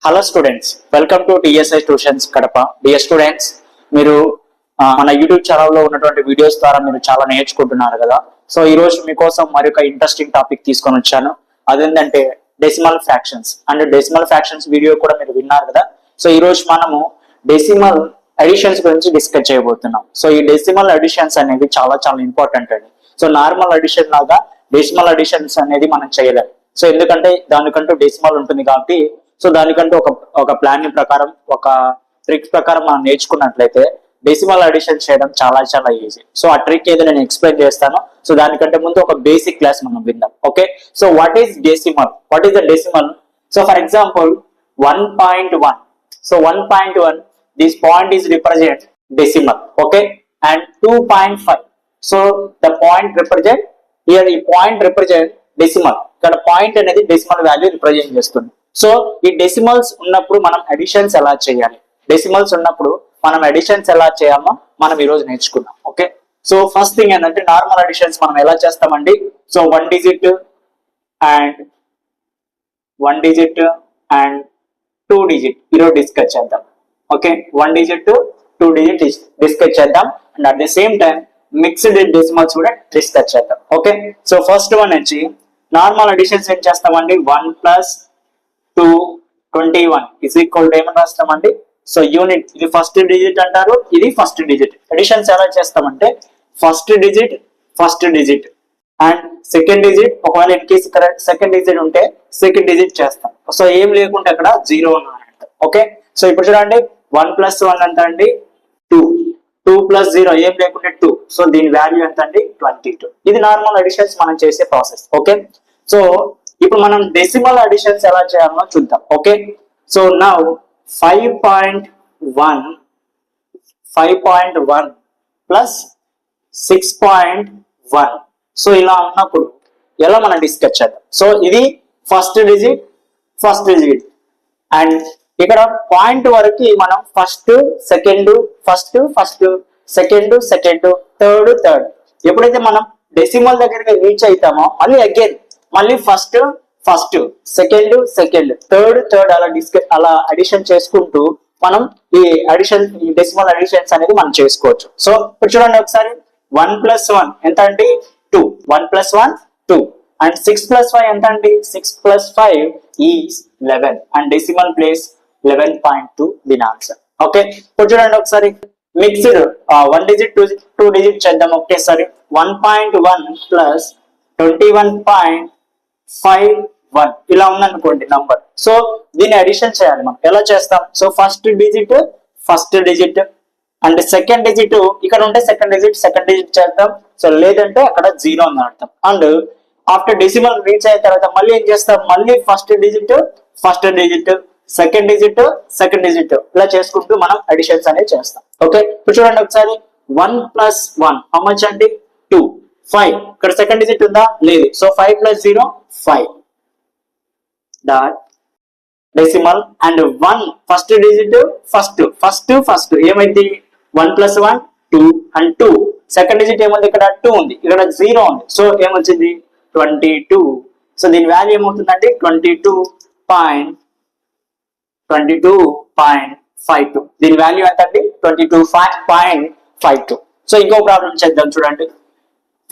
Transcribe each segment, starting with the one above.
Hello students, welcome to TSI tuitions Kadapa. Dear students, మీరు మన YouTube ఛానల్లో ఉన్నటువంటి వీడియోస్ ద్వారా మీరు చాలా నేర్చుకుంటున్నారు కదా. సో ఈ రోజు మీకోసం మరొక ఇంట్రెస్టింగ్ టాపిక్ తీసుకొని వచ్చాను. అదేంటంటే decimal fractions. And decimal fractions video కూడా మీరు విన్నారు కదా. సో ఈ రోజు మనము డెసిమల్ అడిషన్స్ గురించి డిస్కస్ చేయబోతున్నాం. సో ఈ డెసిమల్ అడిషన్స్ అనేవి చాలా చాలా ఇంపార్టెంట్ అండి. సో నార్మల్ అడిషన్ లాగా డెసిమల్ అడిషన్స్ అనేది మనం చేయలేం. సో ఎందుకంటే దానికంటూ డెసిమల్ ఉంటుంది కాబట్టి, సో దానికంటూ ఒక ప్లాన్ ప్రకారం, ఒక ట్రిక్ ప్రకారం మనం నేర్చుకున్నట్లయితే డెసిమల్ అడిషన్ చేయడం చాలా చాలా ఈజీ. సో ఆ ట్రిక్ ఏదో నేను ఎక్స్ప్లెయిన్ చేస్తాను. సో దానికంటే ముందు ఒక బేసిక్ క్లాస్ మనం విందాం. Okay, so what is decimal? What is the decimal? So for example 1.1. So 1.1, this point is represent decimal. Okay, and 2.5. so the point represent here, the point represent decimal. ఇక్కడ point అనేది decimal value represent చేస్తుంది. So ఈ decimals ఉన్నప్పుడు మనం additions ఎలా చేయాలి, decimals ఉన్నప్పుడు మనం అడిషన్స్ ఎలా చేయాలో మనం ఈ రోజు నేర్చుకున్నాం. ఓకే, సో ఫస్ట్ థింగ్ ఏంటంటే నార్మల్ అడిషన్స్ మనం ఎలా చేస్తామండి. సో 1 digit and 2 digit ఈరోజు డిస్కస్ చేద్దాం. ఓకే, 1 digit 2 digit డిస్కస్ చేద్దాం. And at the same time mixed decimals కూడా డిస్కస్ చేద్దాం. ఓకే, సో ఫస్ట్ వన్ వచ్చి నార్మల్ అడిషన్స్ ఏం చేస్తామండి. 1 + 2 21 ఇస్ ఈక్వల్ టు ఏమని రాస్తామండి. సో యూనిట్, ఇది ఫస్ట్ డిజిట్ అంటారు, ఇది ఫస్ట్ డిజిట్. అడిషన్స్ ఎలా చేస్తామంటే first digit and second digit, ఒకవేళ ఇన్ కేసు సెకండ్ డిజిట్ ఉంటే సెకండ్ డిజిట్ చేస్తాం. సో ఏం లేకుంటే అక్కడ 0 ఉన్నాయంట. ఓకే, సో ఇప్పుడు చూడండి 1 + 1 ఎంత అండి 2, 2 + 0 ఏం లేకుంటే 2. సో దీని వాల్యూ ఎంత అండి 22. ఇది నార్మల్ అడిషన్స్ మనం చేసే ప్రాసెస్. ఓకే, సో ఇప్పుడు మనం డెసిమల్ అడిషన్స్ ఎలా చేయాలో చూద్దాం. Okay, so now 5.1 plus 6.1. So ఇలా ఉన్నప్పుడు ఎలా మనం డిస్కస్ చేద్దాం. సో ఇది ఫస్ట్ డిజిట్ అండ్ ఇక్కడ పాయింట్ వరకు మనం ఫస్ట్ సెకండ్, థర్డ్. ఎప్పుడైతే మనం డెసిమల్ దగ్గరికి రీచ్ అవుతామో మళ్ళీ ఫస్ట్, సెకండ్, థర్డ్ అలా అడిషన్ చేసుకుంటూ మనం ఈ డెసిమల్ అడిషన్స్ అనేది మనం చేసుకోవచ్చు. సో ఇప్పుడు చూడండి ఒకసారి 1 + 1 ఎంత అండి 2, 1 + 1 2 అండ్ 6 + 5 ఎంత అండి 6 + 5 ఈజ్ 11 అండ్ డెసిమల్ ప్లేస్ 11.2 దీని ఆన్సర్. ఓకే, ఇప్పుడు చూడండి ఒకసారి మిక్స్డ్ 1 digit 2 digit చేద్దాం ఒకేసారి. 1.1 ప్లస్ 21.51 ఇలా ఉందనుకోండి నంబర్. సో దీన్ని అడిషన్ చేయాలి. మనం ఎలా చేస్తాం. So first digit and second digit ఇక్కడ ఉంటే సెకండ్ డిజిట్ చేద్దాం. సో లేదంటే అక్కడ 0 ఉంది అర్థం. అండ్ ఆఫ్టర్ డెసిమల్ రీచ్ అయిన తర్వాత మళ్ళీ ఏం చేస్తాం, మళ్ళీ ఫస్ట్ డిజిట్ సెకండ్ డిజిట్ ఇలా చేసుకుంటూ మనం అడిషన్స్ అనేది చేస్తాం. ఓకే, ఇప్పుడు చూడండి ఒకసారి 1 + 1 హౌ మచ్ అండి 2, 5. ఇక్కడ సెకండ్ డిజిట్ ఉందా, లేదు. So 5 + 0 5 dot decimal and 1 first digit first ఏమైంది 1 + 1 2 అండ్ 2 సెకండ్ డిజిట్ ఏముంది, ఇక్కడ 2 ఉంది, ఇక్కడ 0 ఉంది. సో ఏమొచ్చింది 22. సో దీని వాల్యూ ఏమవుతుందండి 22.52. దీని వాల్యూ ఎంత అండి 22.52. సో ఇంకో ప్రాబ్లం చేద్దాం చూడండి.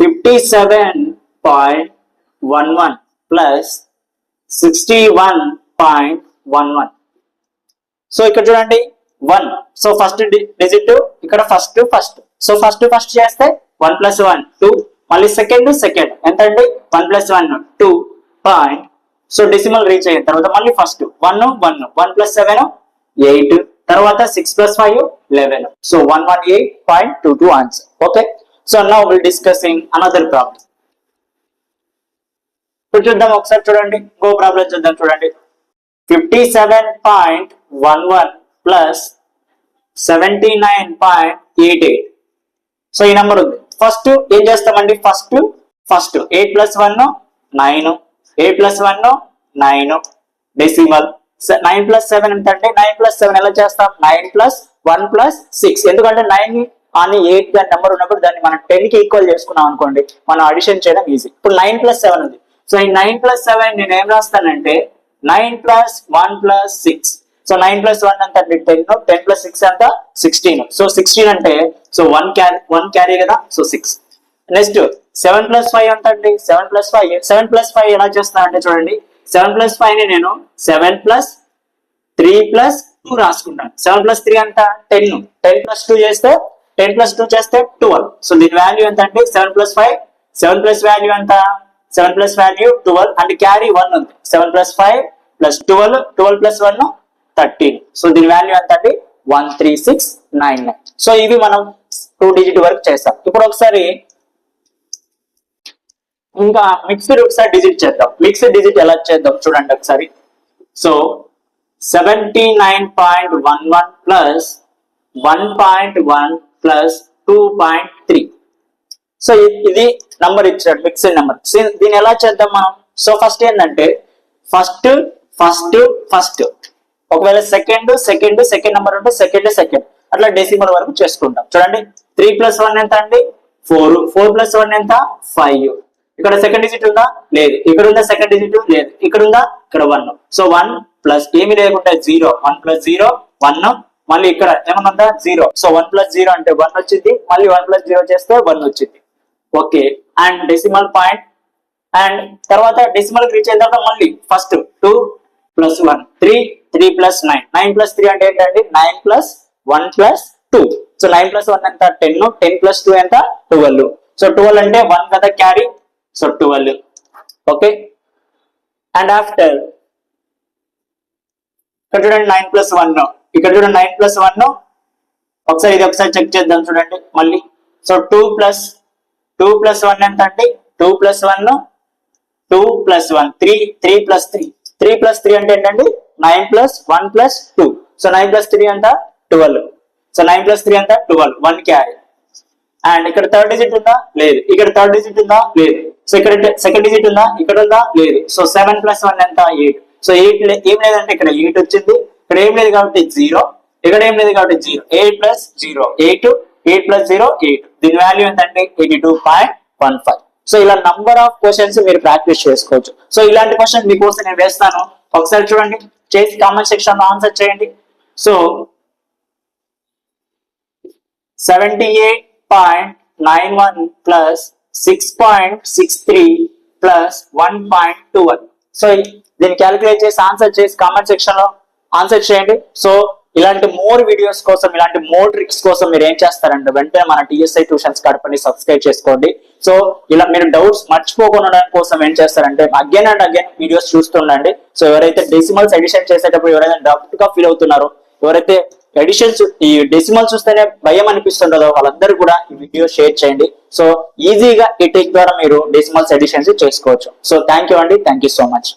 57.11 ప్లస్ 61.11. సో ఇక్కడ చూడండి 1. సో ఫస్ట్ డిజిట్ ఇక్కడ ఫస్ట్. సో ఫస్ట్ చేస్తే 1 + 1 2, మళ్ళీ సెకండ్ ఎంత అండి 1 + 1 2 పాయింట్. సో డెసిమల్ రీచ్ అయిన తర్వాత మళ్ళీ ఫస్ట్ 1 + 7 8, తర్వాత 6 + 5 11. So 118.22 answer. Okay, so now will discussing another problem. ఇప్పుడు చూద్దాం ఒకసారి చూడండి, ఇంకో ప్రాబ్లం చూద్దాం చూడండి. 57.11 ప్లస్ 79.88. సో ఈ నెంబర్ ఉంది. ఫస్ట్ ఏం చేస్తామండి, ఫస్ట్ 8 + 1 9, 8 + 1 9 డెసిమల్. 9 + 7 ఎంత అంటే 9 + 7 ఎలా చేస్తాం 9 + 1 + 6. ఎందుకంటే 9 అని 8 గా నెంబర్ ఉన్నప్పుడు దాన్ని మనం 10 కి ఈక్వల్ చేసుకున్నాం అనుకోండి, మనం అడిషన్ చేయడం ఈజీ. ఇప్పుడు 9 + 7 ఉంది. సో ఈ 9 + 7 నేను ఏం రాస్తానంటే 9 + 1 + 6 సో 9 ప్లస్ 1 ఎంత అండి 10, 10 ప్లస్ 6 ఎంత 16. సో 16 అంటే సో 1 క్యారీ కదా, సో 6. నెక్స్ట్ 7 ప్లస్ 5 ఎంత అండి 7 ప్లస్ 5. 7 ప్లస్ 5 ఎలా చేస్తున్నా అంటే చూడండి, 7 ప్లస్ 5 ని నేను 7 ప్లస్ 3 ప్లస్ 2 రాసుకుంటాను. 7 ప్లస్ 3 ఎంత 10, 10 ప్లస్ 2 చేస్తే 10 ప్లస్ 2 చేస్తే 12. సో దీని వాల్యూ ఎంత అంటే 7 ప్లస్ 5, 7 ప్లస్ వాల్యూ ఎంత 7 ప్లస్ వాల్యూ 12 అండ్ క్యారీ 1 ఉంది. 7 ప్లస్ 5 ప్లస్ 12, 12 ప్లస్ 1 13. సో దీని వాల్యూ ఎంత అండి 13699. సో ఇవి మనం 2 డిజిట్ వరకు చేస్తాం. ఇప్పుడు ఒకసారి ఇంకా మిక్స్డ్ ఒకసారి డిజిట్ చేద్దాం. మిక్స్డ్ డిజిట్ ఎలా చేద్దాం చూడండి ఒకసారి. So 79.11 plus 1.1 plus 2.3. సో ఇది నంబర్ ఇచ్చాడు మిక్స్డ్ నెంబర్. దీన్ని ఎలా చేద్దాం మనం? సో ఫస్ట్ ఏంటంటే ఫస్ట్ ఫస్ట్ ఫస్ట్ ఒకవేళ సెకండ్ సెకండ్ సెకండ్ నెంబర్ ఉంటే సెకండ్ సెకండ్ అట్లా డెసిమల్ వరకు చేసుకుంటాం. చూడండి 3 ప్లస్ 1 ఎంత అండి 4, 4 ప్లస్ 1 ఎంత 5. ఇక్కడ సెకండ్ డిజిట్ ఉందా లేదు, ఇక్కడ ఉందా సెకండ్ డిజిట్ లేదు, ఇక్కడ ఉందా ఇక్కడ 1. సో 1 ప్లస్ ఏమి లేకుంటే 0, 1 ప్లస్ 0 1, మళ్ళీ ఇక్కడ ఏమన్నా 0. సో 1 ప్లస్ 0 అంటే 1 వచ్చింది, మళ్ళీ 1 ప్లస్ 0 చేస్తే 1 వచ్చింది. Okay, and decimal point and తర్వాత డెసిమల్ రీచ్ అయిన తర్వాత మళ్ళీ ఫస్ట్ 2 ప్లస్ 1 3, 3 ప్లస్ 9, 9 ప్లస్ 3 అంటే ఏంటంటే 9 ప్లస్ 1 ప్లస్ 2. సో 9 ప్లస్ 1 ఎంత 10, 10 ప్లస్ 2 ఎంత 12. సో 12 అంటే 1 కదా carry, so 12. Okay, and after ఇక్కడ చూడండి 9 ప్లస్ 1, ఇక్కడ చూడండి 9 ప్లస్ 1. ఒకసారి ఇది ఒకసారి చెక్ చేద్దాం చూడండి మళ్ళీ. సో 2 ప్లస్ 1 ఎంత అంటే 2 ప్లస్ 1 2 ప్లస్ 1 3, 3 ప్లస్ 3, 3 ప్లస్ 3 అంటే ఏంటంటే 9 ప్లస్ 1 ప్లస్ 2. సో 9 ప్లస్ 3 ఎంత 12. సో 9 ప్లస్ 3 ఎంత 12, 1 క్యారీ. అండ్ ఇక్కడ థర్డ్ డిజిట్ ఉందా లేదు, ఇక్కడ థర్డ్ డిజిట్ ఉందా లేదు. సో ఇక్కడ సెకండ్ డిజిట్ ఉందా ఇక్కడ ఉందా లేదు. సో 7 ప్లస్ 1 ఎంత 8. సో 8 ఏం లేదంటే ఇక్కడ 8 వచ్చింది, ఇక్కడ ఏం లేదు కాబట్టి 0, ఇక్కడ ఏం లేదు కాబట్టి 0. 8 ప్లస్ 0 8, 8 ప్లస్ 0 8. దీని వాల్యూ ఏంటంటే 82.15. సో ఇలా నంబర్ ఆఫ్ క్వశ్చన్స్ మీరు ప్రాక్టీస్ చేసుకోవచ్చు. సో ఇలాంటి క్వశ్చన్ మీకోసం నేను వేస్తాను, ఒకసారి చూడండి చేసి కామెంట్ సెక్షన్ లో ఆన్సర్ చేయండి. So 78.91 plus 6.63 plus 1.21. సో దీన్ని క్యాలిక్యులేట్ చేసి ఆన్సర్ చేసి కామెంట్ సెక్షన్ లో ఆన్సర్ చేయండి. సో ఇలాంటి మోర్ వీడియోస్ కోసం, ఇలాంటి మోర్ ట్రిక్స్ కోసం మీరు ఏం చేస్తారంటే వెంటనే మన టీఎస్ఐ ట్యూషన్స్ కడపని సబ్స్క్రైబ్ చేసుకోండి. సో ఇలా మీరు డౌట్స్ మర్చిపోకుండా కోసం ఏం చేస్తారంటే అగైన్ అండ్ అగైన్ వీడియోస్ చూస్తుండండి. సో ఎవరైతే డెసిమల్స్ ఎడిషన్ చేసేటప్పుడు ఎవరైతే డౌట్ గా ఫీల్ అవుతున్నారో, ఎవరైతే ఎడిషన్స్ ఈ డెసిమల్ చూస్తేనే భయం అనిపిస్తుండదో వాళ్ళందరూ కూడా ఈ వీడియో షేర్ చేయండి. సో ఈజీగా ఈ ట్రిక్ ద్వారా మీరు డెసిమల్స్ ఎడిషన్స్ చేసుకోవచ్చు. సో థ్యాంక్ యూ అండి, థ్యాంక్ యూ సో మచ్.